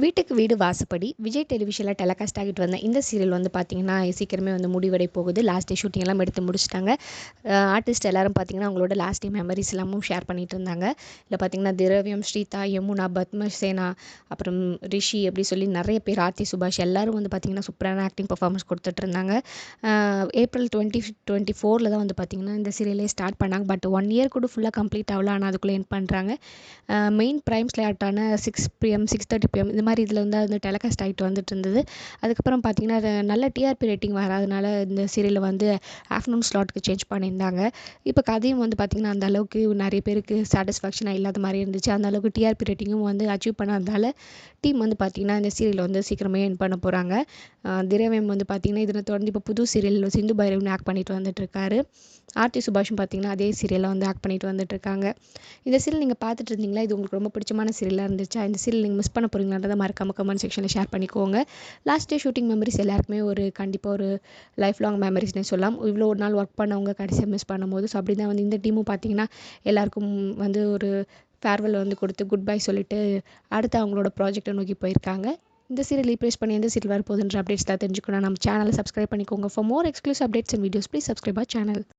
வீட்டுக்கு வீடு வாசப்படி விஜய் டெலிவிஷனில் டெலிகாஸ்ட் ஆகிட்டு வந்த இந்த சீரியல் வந்து பார்த்திங்கன்னா சீக்கிரமே வந்து முடிவடை போகுது. லாஸ்ட் டே ஷூட்டிங் எல்லாம் எடுத்து முடிச்சிட்டாங்க. ஆர்டிஸ்ட் எல்லாரும் பார்த்திங்கன்னா அவங்களோட லாஸ்ட் டே மெமரிஸ் எல்லாமும் ஷேர் பண்ணிட்டு இருந்தாங்க. இல்லை பார்த்திங்கன்னா திரவியம், ஸ்ரீதா, யமுனா, பத்மசேனா, அப்புறம் ரிஷி அப்படி சொல்லி நிறைய பேர், ஆர்த்தி சுபாஷ் எல்லாரும் வந்து பார்த்திங்கன்னா சூப்பரான ஆக்டிங் பர்ஃபார்மன்ஸ் கொடுத்துட்டு இருந்தாங்க. ஏப்ரல் 2024 தான் வந்து பார்த்திங்கன்னா இந்த சீரியலே ஸ்டார்ட் பண்ணாங்க. பட் 1 இயர் கூட ஃபுல்லாக கம்ப்ளீட் ஆகல. ஆனால் அதுக்குள்ளே என் பண்ணுறாங்க. மெயின் ப்ரைம் ஸ்லாட்டான 6 PM 6:30 PM இந்த மாதிரி இதில் வந்து டெலிகாஸ்ட் ஆகிட்டு வந்துட்டு இருந்தது. அதுக்கப்புறம் பார்த்திங்கன்னா அது நல்ல டிஆர்பி ரேட்டிங் வராதனால இந்த சீரியலை வந்து ஆஃப்டர்நூன் ஸ்லாட்டுக்கு சேஞ்ச் பண்ணியிருந்தாங்க. இப்போ கதையும் வந்து பார்த்திங்கன்னா அந்த அளவுக்கு நிறைய பேருக்கு சாட்டிஸ்ஃபேக்ஷனாக இல்லாத மாதிரி இருந்துச்சு. அந்த அளவுக்கு டிஆர்பி ரேட்டிங்கும் வந்து அச்சீவ் பண்ணாததால் டீம் வந்து பார்த்திங்கன்னா இந்த சீரியலை வந்து சீக்கிரமே என் பண்ண போகிறாங்க. திரவியம் வந்து பார்த்திங்கன்னா இதில் தொடர்ந்து இப்போ புது சீரியல் சிந்து பைரவன் ஆக்ட் பண்ணிட்டு வந்துட்டுருக்காரு. ஆர்த்தி சுபாஷும் பார்த்திங்கன்னா அதே சீரியலில் வந்து ஆக்ட் பண்ணிட்டு வந்துட்டுருக்காங்க. இந்த சீரியல் நீங்கள் பார்த்துட்டு இருந்தீங்களா? இது உங்களுக்கு ரொம்ப பிடிச்சமான சீரியலாக இருந்துச்சா? இந்த சீரியல் நீங்கள் மிஸ் பண்ண போகிறீங்களான்றதை மறக்காம கமெண்ட் செக்ஷனில் ஷேர் பண்ணிக்கோங்க. லாஸ்ட் டே ஷூட்டிங் மெமரிஸ் எல்லாருக்குமே ஒரு கண்டிப்பாக ஒரு லைஃப் லாங் மெமரிஸ்னே சொல்லலாம். இவ்வளோ ஒரு நாள் ஒர்க் பண்ணவங்க கடைசியாக மிஸ் பண்ணும்போது ஸோ அப்படி தான் வந்து இந்த டீமும் பார்த்திங்கன்னா எல்லாருக்கும் வந்து ஒரு ஃபேர்வெல் வந்து கொடுத்து குட் பை சொல்லிட்டு அடுத்து அவங்களோட ப்ராஜெக்டை நோக்கி போயிருக்காங்க. இந்த சீரியல் ரீப்ளேஸ் பண்ணி எந்த சீரியல் வரப்போகுதுன்ற அப்டேட்ஸ் தான் தெரிஞ்சுக்கணும். நம்ம சேனலை சப்ஸ்கிரைப் பண்ணிக்கோங்க. For more exclusive updates and videos please subscribe our channel.